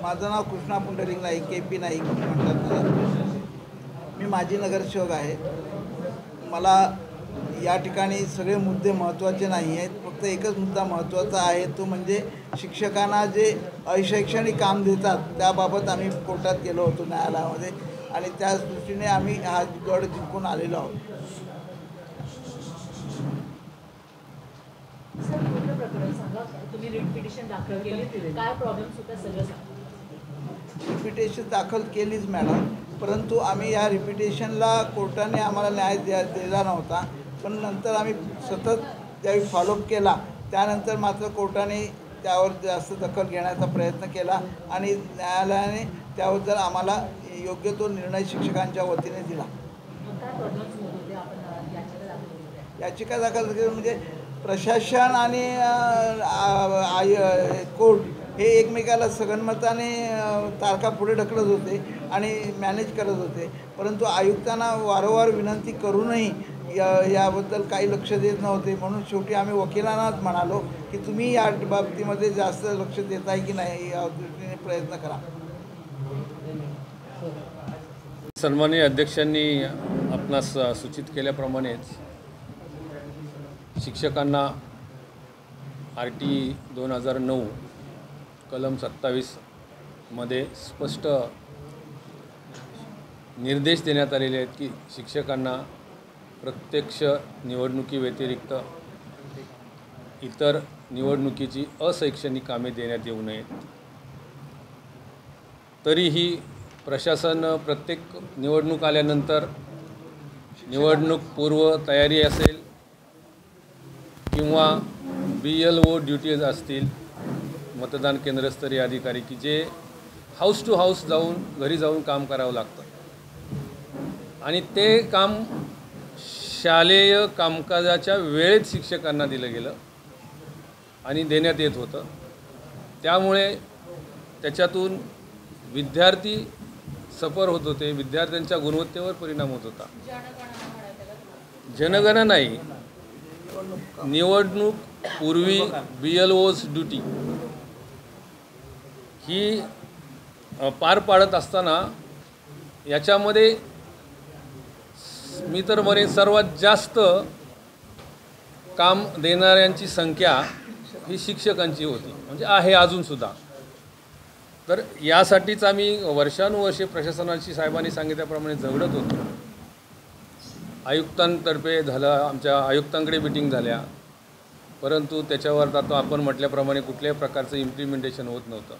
माझं नाव कृष्णा पुंडलिक नाईक, KP नाईक म्हणतात मला. मी माजी नगरसेवक आहे. मला या ठिकाणी सगळे मुद्दे महत्त्वाचे नाही आहेत. फक्त एकच मुद्दा महत्त्वाचा आहे, तो म्हणजे शिक्षकांना जे अशैक्षणिक काम देतात त्याबाबत आम्ही कोर्टात गेलो होतो, न्यायालयामध्ये, आणि त्याच दृष्टीने आम्ही हा गड जिंकून आलेलो आहोत. सर, पूर्ण प्रकरण सांगा. तुम्ही रिट पिटिशन दाखल केली, काय प्रॉब्लेम्स होता सगळं सांगा. रिपिटेशन दाखल केलीच मॅडम, परंतु आम्ही या रिपिटेशनला कोर्टाने आम्हाला न्याय दिला नव्हता. पण नंतर आम्ही सतत ज्यावेळी फॉलोअप केला त्यानंतर मात्र कोर्टाने त्यावर जास्त दखल घेण्याचा प्रयत्न केला आणि न्यायालयाने त्याबद्दल आम्हाला योग्य तो निर्णय शिक्षकांच्या वतीने दिला. काय प्रॉब्लेम्स होते आपण याचिका दाखल केली म्हणजे प्रशासन आणि कोर्ट हे एकमेकाला सगनमताने तारखा पुढे ढकलत होते आणि मॅनेज करत होते, परंतु आयुक्तांना वारंवार विनंती करूनही याबद्दल काही लक्ष देत नव्हते. म्हणून शेवटी आम्ही वकिलांनाच म्हणालो की तुम्ही या बाबतीमध्ये जास्त लक्ष देत आहे की नाही या दृष्टीने प्रयत्न करा. सन्माननीय अध्यक्षांनी आपणास सूचित केल्याप्रमाणेच शिक्षकांना RT 2009 कलम 27 मध्ये स्पष्ट निर्देश देण्यात आलेले आहेत की शिक्षकांना प्रत्यक्ष निवडणुकीव्यतिरिक्त इतर निवडणुकीची अशैक्षणिक कामे देण्यात येऊ नयेत. तरीही प्रशासन प्रत्येक निवडणूक आल्यानंतर निवडणूक पूर्व तयारी असेल किंवा BLO ड्युटीज असतील, मतदान केंद्रस्तरीय अधिकारी की जे हाऊस टू हाऊस जाऊन घरी जाऊन काम करावं लागतं आणि ते काम शालेय कामकाजाच्या वेळेत शिक्षकांना दिलं गेलं आणि देण्यात येत होतं. त्यामुळे त्याच्यातून विद्यार्थी सफर होत होते, विद्यार्थ्यांच्या गुणवत्तेवर परिणाम होत होता. जनगणना नाही, निवडणूक पूर्वी BLO's ड्युटी ही पार पाडत असताना याच्यामध्ये मी तर म्हणेन सर्वात जास्त काम देणाऱ्यांची संख्या ही शिक्षकांची होती, म्हणजे आहे अजूनसुद्धा. तर यासाठीच आम्ही वर्षानुवर्षे प्रशासनाशी साहेबांनी सांगितल्याप्रमाणे झगडत होतो. आयुक्तांतर्फे झालं, आमच्या आयुक्तांकडे मिटिंग झाल्या, परंतु त्याच्यावर आता आपण म्हटल्याप्रमाणे कुठल्याही प्रकारचं इम्प्लिमेंटेशन होत नव्हतं.